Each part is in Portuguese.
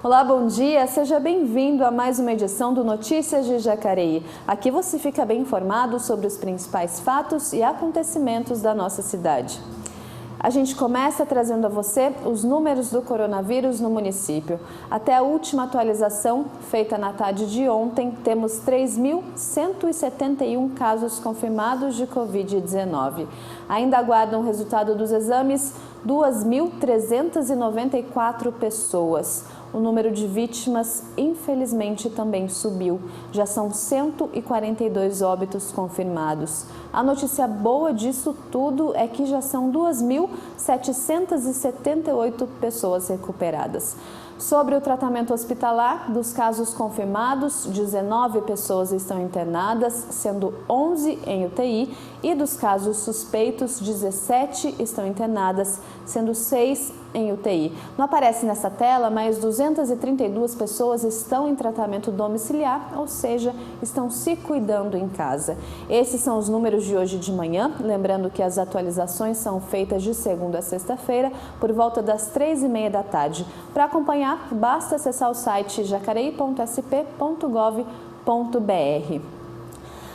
Olá, bom dia, seja bem-vindo a mais uma edição do Notícias de Jacareí. Aqui você fica bem informado sobre os principais fatos e acontecimentos da nossa cidade. A gente começa trazendo a você os números do coronavírus no município. Até a última atualização, feita na tarde de ontem, temos 3.171 casos confirmados de Covid-19. Ainda aguardam o resultado dos exames 2.394 pessoas. O número de vítimas, infelizmente, também subiu. Já são 142 óbitos confirmados. A notícia boa disso tudo é que já são 2.778 pessoas recuperadas. Sobre o tratamento hospitalar, dos casos confirmados, 19 pessoas estão internadas, sendo 11 em UTI, e dos casos suspeitos, 17 estão internadas, sendo 6 em UTI. Não aparece nessa tela, mas 232 pessoas estão em tratamento domiciliar, ou seja, estão se cuidando em casa. Esses são os números de hoje de manhã, lembrando que as atualizações são feitas de segunda a sexta-feira, por volta das 3h30 da tarde. Para acompanhar, basta acessar o site jacareí.sp.gov.br.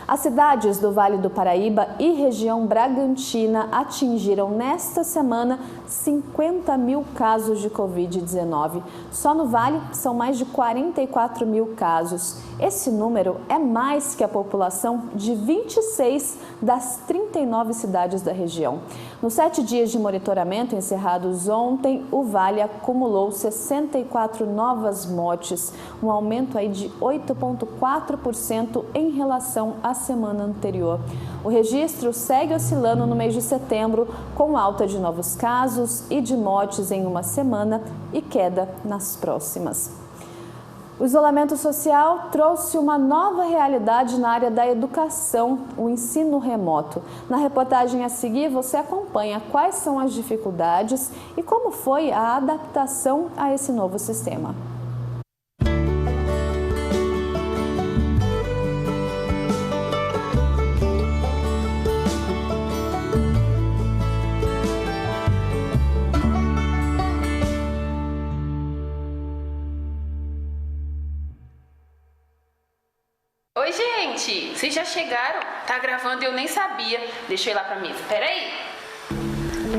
As cidades do Vale do Paraíba e região Bragantina atingiram nesta semana 50 mil casos de Covid-19. Só no Vale são mais de 44 mil casos. Esse número é mais que a população de 26 das 39 cidades da região. Nos 7 dias de monitoramento encerrados ontem, o Vale acumulou 64 novas mortes, um aumento aí de 8,4% em relação à semana anterior. O registro segue oscilando no mês de setembro, com alta de novos casos e de mortes em uma semana e queda nas próximas. O isolamento social trouxe uma nova realidade na área da educação, o ensino remoto. Na reportagem a seguir, você acompanha quais são as dificuldades e como foi a adaptação a esse novo sistema. Oi, gente! Vocês já chegaram? Tá gravando e eu nem sabia. Deixa eu ir lá pra mesa. Peraí!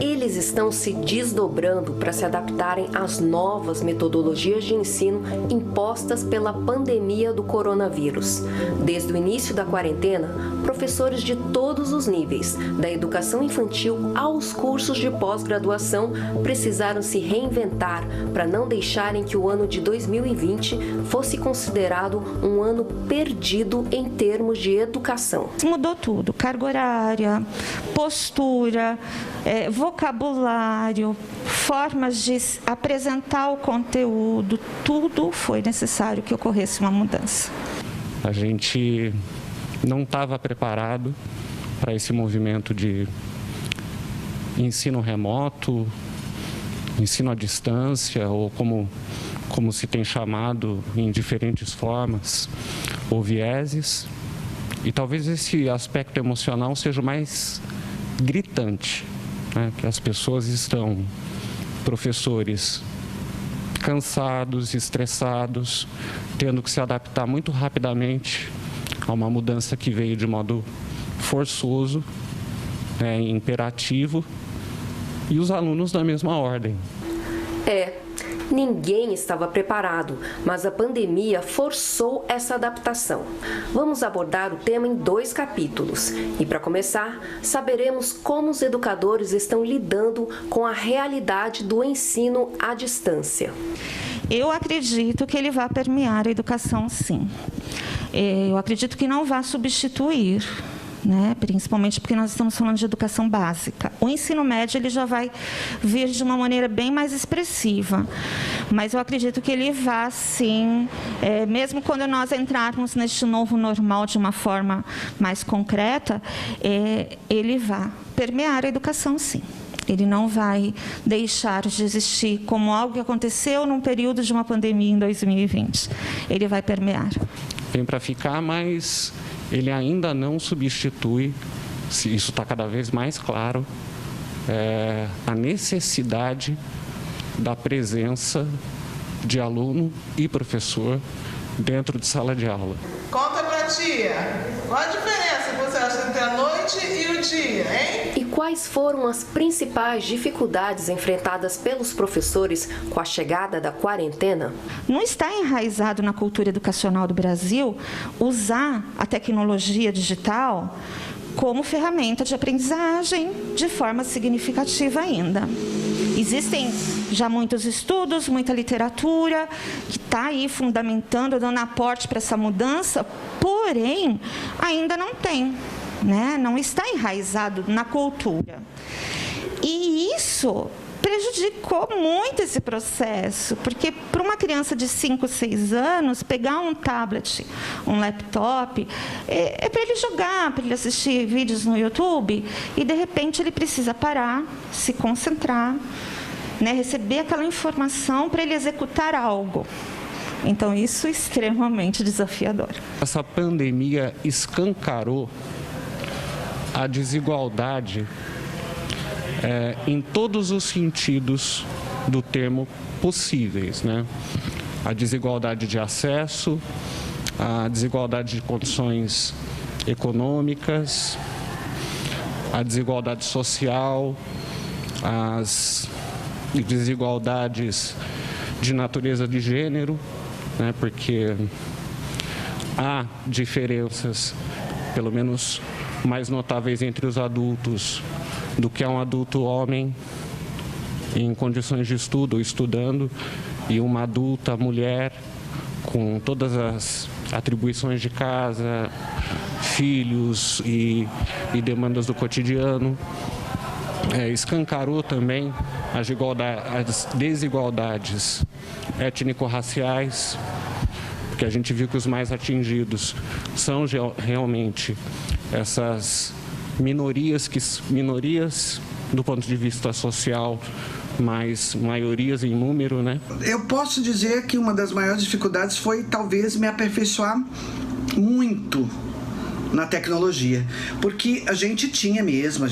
Eles estão se desdobrando para se adaptarem às novas metodologias de ensino impostas pela pandemia do coronavírus. Desde o início da quarentena, professores de todos os níveis, da educação infantil aos cursos de pós-graduação, precisaram se reinventar para não deixarem que o ano de 2020 fosse considerado um ano perdido em termos de educação. Mudou tudo, carga horária, postura, vocabulário, formas de apresentar o conteúdo, tudo foi necessário que ocorresse uma mudança. A gente não estava preparado para esse movimento de ensino remoto, ensino à distância, ou como se tem chamado em diferentes formas, ou vieses. E talvez esse aspecto emocional seja o mais gritante, né? Que as pessoas estão, professores, cansados, estressados, tendo que se adaptar muito rapidamente a uma mudança que veio de modo forçoso, imperativo, e os alunos da mesma ordem. Ninguém estava preparado, mas a pandemia forçou essa adaptação. Vamos abordar o tema em 2 capítulos. E para começar, saberemos como os educadores estão lidando com a realidade do ensino à distância. Eu acredito que ele vai permear a educação, sim. Eu acredito que não vai substituir, né? Principalmente porque nós estamos falando de educação básica. O ensino médio ele já vai vir de uma maneira bem mais expressiva, mas eu acredito que ele vai, sim, mesmo quando nós entrarmos neste novo normal de uma forma mais concreta, ele vai permear a educação, sim. Ele não vai deixar de existir como algo que aconteceu num período de uma pandemia em 2020. Ele vai permear. Vem para ficar, mas ele ainda não substitui, isso está cada vez mais claro, a necessidade da presença de aluno e professor dentro de sala de aula. Conta pra tia, qual a diferença que você acha entre a noite e o dia, hein? E quais foram as principais dificuldades enfrentadas pelos professores com a chegada da quarentena? Não está enraizado na cultura educacional do Brasil usar a tecnologia digital como ferramenta de aprendizagem de forma significativa ainda. Existem já muitos estudos, muita literatura que está aí fundamentando, dando aporte para essa mudança, porém, ainda não tem, né? Não está enraizado na cultura. E isso prejudicou muito esse processo, porque para uma criança de 5, 6 anos, pegar um tablet, um laptop, é para ele jogar, para ele assistir vídeos no YouTube, e de repente ele precisa parar, se concentrar, né, receber aquela informação para ele executar algo. Então, isso é extremamente desafiador. Essa pandemia escancarou a desigualdade em todos os sentidos do termo possíveis, né? A desigualdade de acesso, a desigualdade de condições econômicas, a desigualdade social, as desigualdades de natureza de gênero, né? Porque há diferenças, pelo menos mais notáveis entre os adultos, do que é um adulto homem em condições de estudo ou estudando e uma adulta mulher com todas as atribuições de casa, filhos e demandas do cotidiano. Escancarou também as desigualdades étnico-raciais, porque a gente viu que os mais atingidos são realmente essas minorias do ponto de vista social, mas maiorias em número, né? Eu posso dizer que uma das maiores dificuldades foi talvez me aperfeiçoar muito na tecnologia, porque a gente tinha mesmo,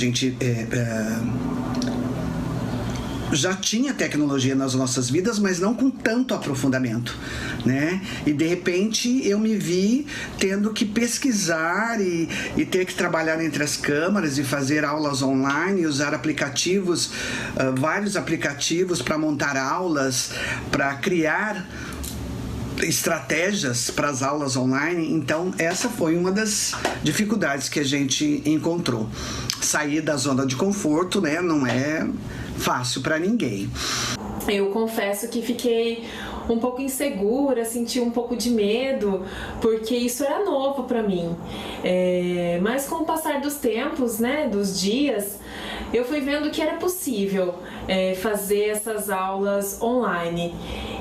já tinha tecnologia nas nossas vidas, mas não com tanto aprofundamento, né? E de repente eu me vi tendo que pesquisar e ter que trabalhar entre as câmaras e fazer aulas online, usar aplicativos, vários aplicativos para montar aulas, para criar estratégias para as aulas online. Então essa foi uma das dificuldades que a gente encontrou. Sair da zona de conforto, né, não é fácil para ninguém. Eu confesso que fiquei um pouco insegura, senti um pouco de medo, porque isso era novo para mim. Mas com o passar dos tempos, né, dos dias, eu fui vendo que era possível fazer essas aulas online.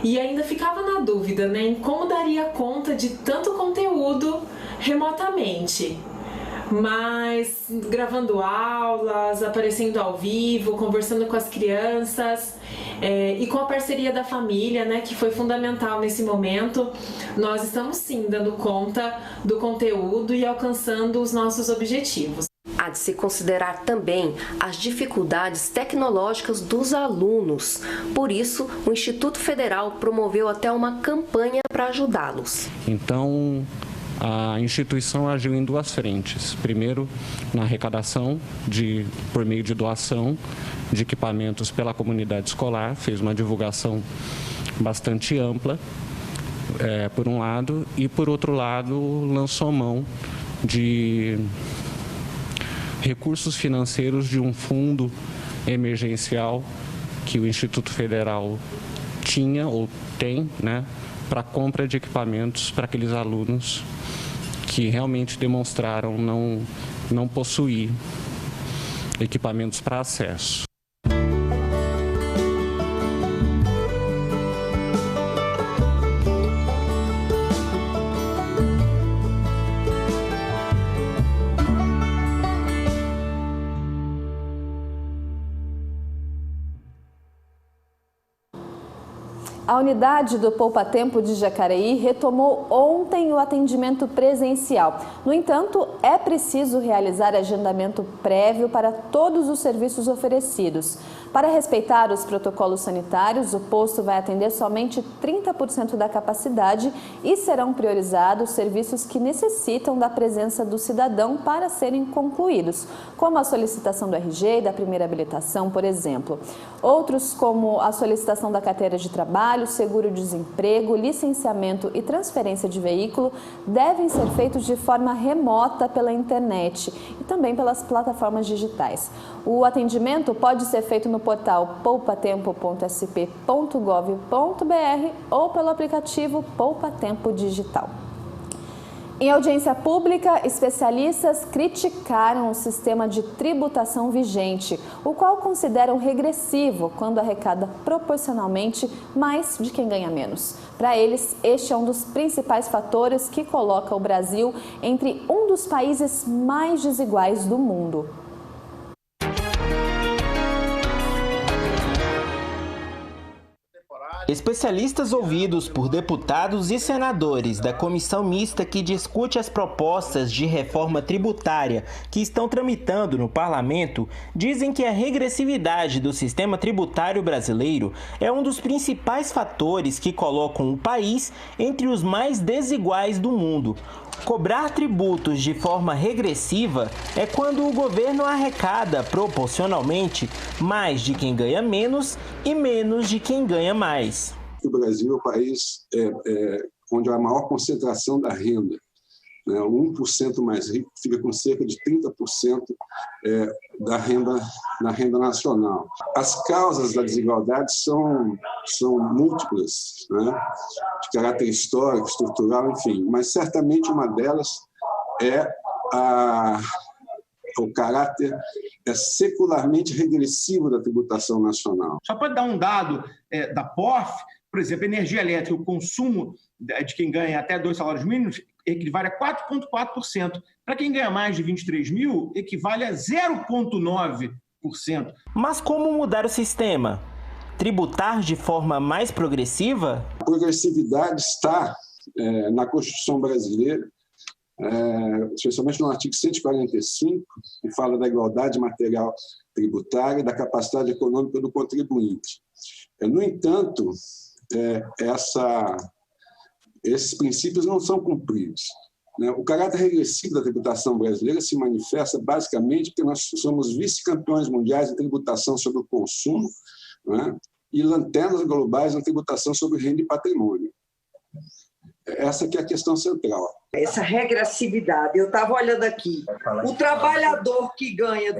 E ainda ficava na dúvida, né, em como daria conta de tanto conteúdo remotamente. Mas gravando aulas, aparecendo ao vivo, conversando com as crianças e com a parceria da família, né, que foi fundamental nesse momento, nós estamos sim dando conta do conteúdo e alcançando os nossos objetivos. Há de se considerar também as dificuldades tecnológicas dos alunos. Por isso, o Instituto Federal promoveu até uma campanha para ajudá-los. Então, a instituição agiu em duas frentes. Primeiro, na arrecadação por meio de doação de equipamentos pela comunidade escolar, fez uma divulgação bastante ampla, por um lado, e por outro lado, lançou mão de recursos financeiros de um fundo emergencial que o Instituto Federal tinha ou tem, né, para compra de equipamentos para aqueles alunos que realmente demonstraram não possuir equipamentos para acesso. A unidade do Poupa Tempo de Jacareí retomou ontem o atendimento presencial. No entanto, é preciso realizar agendamento prévio para todos os serviços oferecidos. Para respeitar os protocolos sanitários, o posto vai atender somente 30% da capacidade e serão priorizados serviços que necessitam da presença do cidadão para serem concluídos, como a solicitação do RG e da primeira habilitação, por exemplo. Outros, como a solicitação da carteira de trabalho, seguro-desemprego, licenciamento e transferência de veículo, devem ser feitos de forma remota pela internet e também pelas plataformas digitais. O atendimento pode ser feito no portal poupatempo.sp.gov.br ou pelo aplicativo Poupa Tempo Digital. Em audiência pública, especialistas criticaram o sistema de tributação vigente, o qual consideram regressivo quando arrecada proporcionalmente mais de quem ganha menos. Para eles, este é um dos principais fatores que coloca o Brasil entre um dos países mais desiguais do mundo. Especialistas ouvidos por deputados e senadores da comissão mista que discute as propostas de reforma tributária que estão tramitando no parlamento dizem que a regressividade do sistema tributário brasileiro é um dos principais fatores que colocam o país entre os mais desiguais do mundo. Cobrar tributos de forma regressiva é quando o governo arrecada proporcionalmente mais de quem ganha menos e menos de quem ganha mais. O Brasil é o país onde há a maior concentração da renda. Né? O 1% mais rico fica com cerca de 30% da renda na renda nacional. As causas da desigualdade são múltiplas, né? De caráter histórico, estrutural, enfim, mas certamente uma delas é o caráter secularmente regressivo da tributação nacional. Só para dar um dado da POF, por exemplo, energia elétrica, o consumo de quem ganha até 2 salários mínimos equivale a 4,4%. Para quem ganha mais de 23 mil, equivale a 0,9%. Mas como mudar o sistema? Tributar de forma mais progressiva? A progressividade está na Constituição brasileira, especialmente no artigo 145, que fala da igualdade material tributária e da capacidade econômica do contribuinte. No entanto, esses princípios não são cumpridos. O caráter regressivo da tributação brasileira se manifesta basicamente porque nós somos vice-campeões mundiais em tributação sobre o consumo, né, e lanternas globais na tributação sobre renda e patrimônio. Essa que é a questão central. Essa regressividade, eu estava olhando aqui, o trabalhador que ganha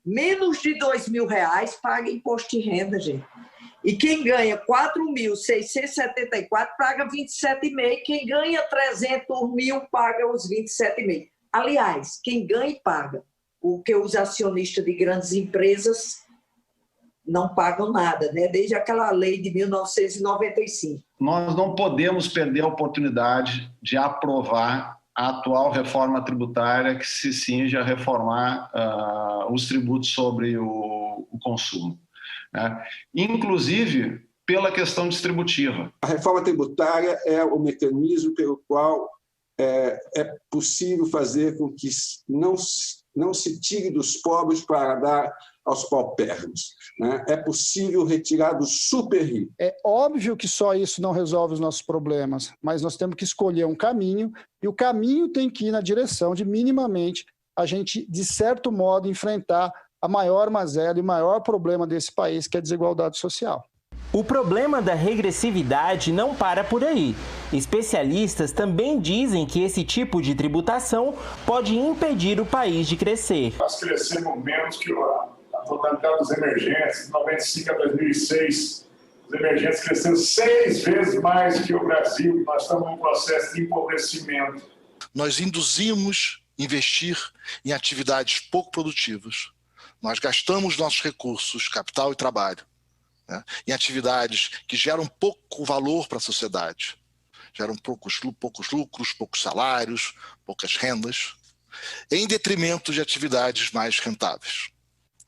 menos de R$2.000 paga imposto de renda, gente. E quem ganha 4.674 paga 27,5%. Quem ganha 300 mil paga os 27,5%. Aliás, quem ganha e paga. Porque os acionistas de grandes empresas não pagam nada, né? Desde aquela lei de 1995. Nós não podemos perder a oportunidade de aprovar a atual reforma tributária que se cinge a reformar os tributos sobre o consumo. Inclusive pela questão distributiva. A reforma tributária é o mecanismo pelo qual é possível fazer com que não se tire dos pobres para dar aos paupérrimos. É possível retirar dos super ricos. É óbvio que só isso não resolve os nossos problemas, mas nós temos que escolher um caminho, e o caminho tem que ir na direção de minimamente a gente, de certo modo, enfrentar a maior mazela e o maior problema desse país, que é a desigualdade social. O problema da regressividade não para por aí. Especialistas também dizem que esse tipo de tributação pode impedir o país de crescer. Nós crescemos menos que a totalidade dos emergentes. De 95 a 2006, os emergentes cresceram 6 vezes mais que o Brasil. Nós estamos num processo de empobrecimento. Nós induzimos investir em atividades pouco produtivas. Nós gastamos nossos recursos, capital e trabalho, né, em atividades que geram pouco valor para a sociedade, geram poucos lucros, poucos salários, poucas rendas, em detrimento de atividades mais rentáveis.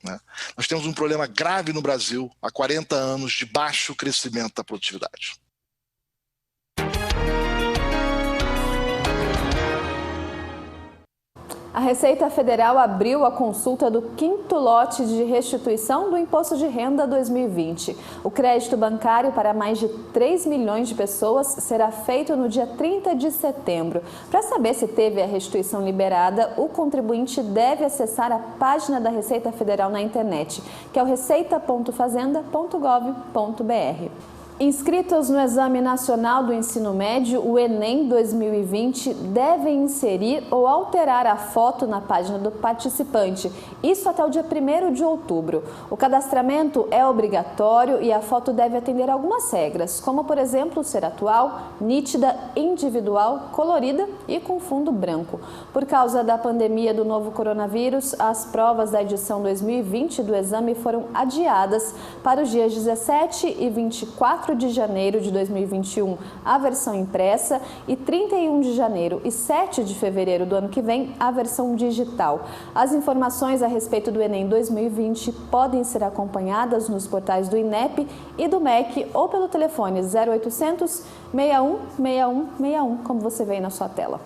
Né? Nós temos um problema grave no Brasil há 40 anos de baixo crescimento da produtividade. A Receita Federal abriu a consulta do 5º lote de restituição do Imposto de Renda 2020. O crédito bancário para mais de 3 milhões de pessoas será feito no dia 30 de setembro. Para saber se teve a restituição liberada, o contribuinte deve acessar a página da Receita Federal na internet, que é o receita.fazenda.gov.br. Inscritos no Exame Nacional do Ensino Médio, o Enem 2020, devem inserir ou alterar a foto na página do participante, isso até o dia 1º de outubro. O cadastramento é obrigatório e a foto deve atender algumas regras, como, por exemplo, ser atual, nítida, individual, colorida e com fundo branco. Por causa da pandemia do novo coronavírus, as provas da edição 2020 do exame foram adiadas para os dias 17 e 24 de janeiro de 2021, a versão impressa, e 31 de janeiro e 7 de fevereiro do ano que vem, a versão digital. As informações a respeito do Enem 2020 podem ser acompanhadas nos portais do INEP e do MEC ou pelo telefone 0800 61 61 61, como você vê aí na sua tela.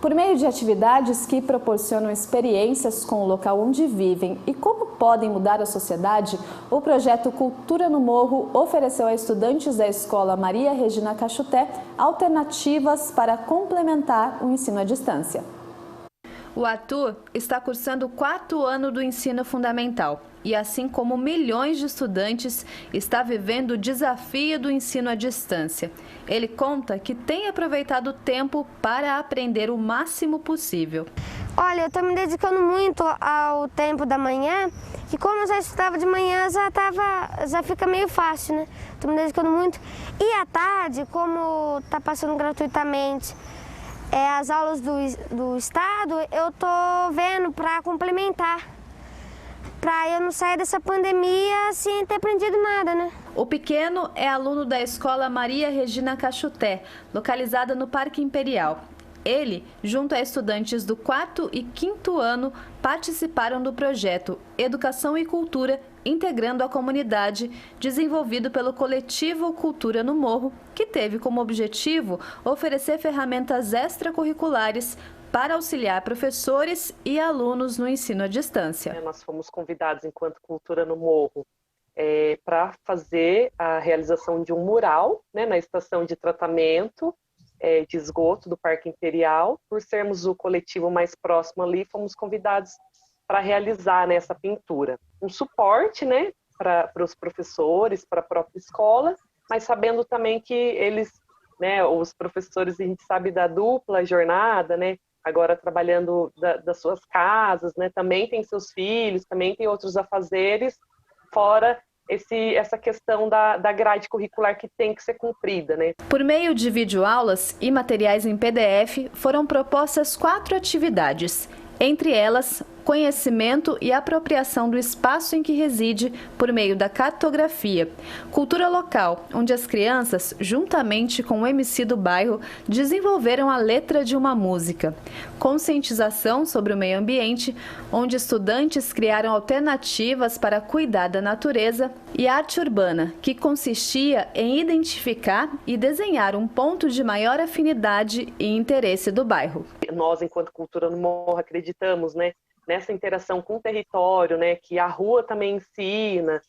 Por meio de atividades que proporcionam experiências com o local onde vivem e como podem mudar a sociedade, o projeto Cultura no Morro ofereceu a estudantes da Escola Maria Regina Cachuté alternativas para complementar o ensino à distância. O Arthur está cursando o 4º ano do ensino fundamental e, assim como milhões de estudantes, está vivendo o desafio do ensino à distância. Ele conta que tem aproveitado o tempo para aprender o máximo possível. Olha, eu estou me dedicando muito ao tempo da manhã, que como eu já estudava de manhã, já fica meio fácil, né? Estou me dedicando muito. E à tarde, como está passando gratuitamente as aulas do Estado, eu estou vendo para complementar, para eu não sair dessa pandemia sem ter aprendido nada, né? O pequeno é aluno da Escola Maria Regina Cachuté, localizada no Parque Imperial. Ele, junto a estudantes do 4º e 5º ano, participaram do projeto Educação e Cultura, integrando a comunidade, desenvolvido pelo coletivo Cultura no Morro, que teve como objetivo oferecer ferramentas extracurriculares para auxiliar professores e alunos no ensino à distância. Nós fomos convidados, enquanto Cultura no Morro, para fazer a realização de um mural, né, na estação de tratamento de esgoto do Parque Imperial. Por sermos o coletivo mais próximo ali, fomos convidados para realizar, né, essa pintura. Um suporte, né, para os professores, para a própria escola, mas sabendo também que eles, né, os professores, a gente sabe da dupla jornada, né, agora trabalhando das suas casas, né, também tem seus filhos, também tem outros afazeres, fora essa questão da grade curricular que tem que ser cumprida, né? Por meio de videoaulas e materiais em PDF, foram propostas 4 atividades. Entre elas, conhecimento e apropriação do espaço em que reside por meio da cartografia. Cultura local, onde as crianças, juntamente com o MC do bairro, desenvolveram a letra de uma música. Conscientização sobre o meio ambiente, onde estudantes criaram alternativas para cuidar da natureza. E arte urbana, que consistia em identificar e desenhar um ponto de maior afinidade e interesse do bairro. Nós, enquanto Cultura no Morro, acreditamos, né, nessa interação com o território, né, que a rua também ensina,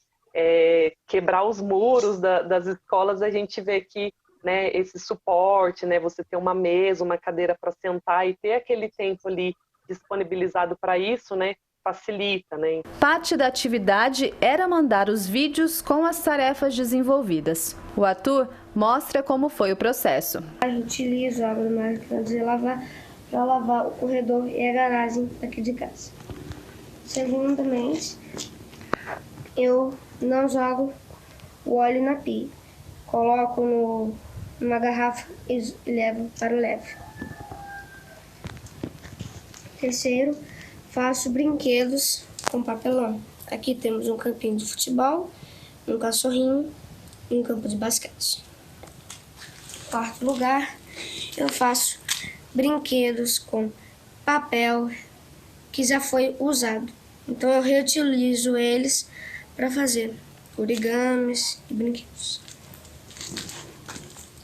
quebrar os muros das escolas, a gente vê que, né, esse suporte, né, você ter uma mesa, uma cadeira para sentar e ter aquele tempo ali disponibilizado para isso, né, facilita, né? Parte da atividade era mandar os vídeos com as tarefas desenvolvidas. O Arthur mostra como foi o processo. A gente utiliza água do máquina de lavar para lavar o corredor e a garagem aqui de casa. Segundamente, eu não jogo o óleo na pia. Coloco numa garrafa e levo para o leve. Terceiro, faço brinquedos com papelão. Aqui temos um campinho de futebol, um cachorrinho e um campo de basquete. Quarto lugar, eu faço brinquedos com papel que já foi usado. Então eu reutilizo eles para fazer origamis e brinquedos.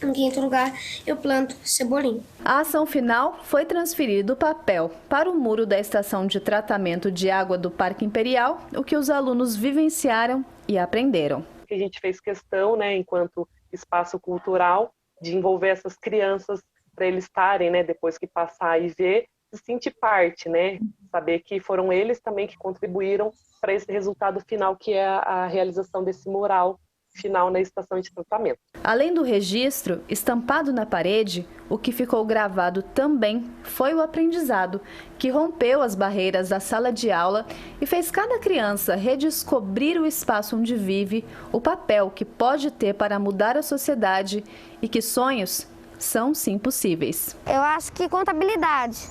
Em quinto lugar, eu planto cebolinha. A ação final foi transferir do papel para o muro da estação de tratamento de água do Parque Imperial, o que os alunos vivenciaram e aprenderam. A gente fez questão, né, enquanto espaço cultural, de envolver essas crianças para eles estarem, né, depois que passar e ver, se sentir parte, né, saber que foram eles também que contribuíram para esse resultado final, que é a realização desse mural final na estação de tratamento. Além do registro, estampado na parede, o que ficou gravado também foi o aprendizado, que rompeu as barreiras da sala de aula e fez cada criança redescobrir o espaço onde vive, o papel que pode ter para mudar a sociedade e que sonhos são sim possíveis. Eu acho que contabilidade.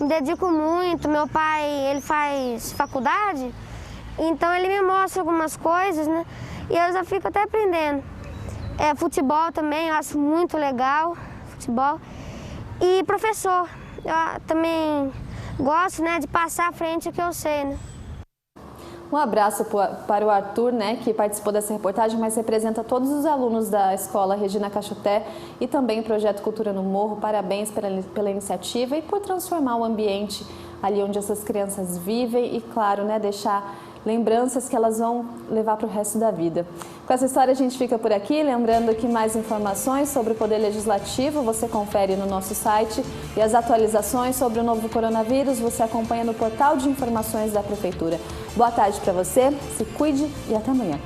Me dedico muito, meu pai ele faz faculdade, então ele me mostra algumas coisas, né? E eu já fico até aprendendo. Futebol também, eu acho muito legal, futebol. E professor, eu também gosto, né, de passar à frente o que eu sei, né? Um abraço para o Arthur, né, que participou dessa reportagem, mas representa todos os alunos da Escola Regina Cachoté e também o Projeto Cultura no Morro. Parabéns pela iniciativa e por transformar o ambiente ali onde essas crianças vivem e, claro, né, deixar lembranças que elas vão levar para o resto da vida. Com essa história a gente fica por aqui, lembrando que mais informações sobre o Poder Legislativo você confere no nosso site e as atualizações sobre o novo coronavírus você acompanha no portal de informações da Prefeitura. Boa tarde para você, se cuide e até amanhã.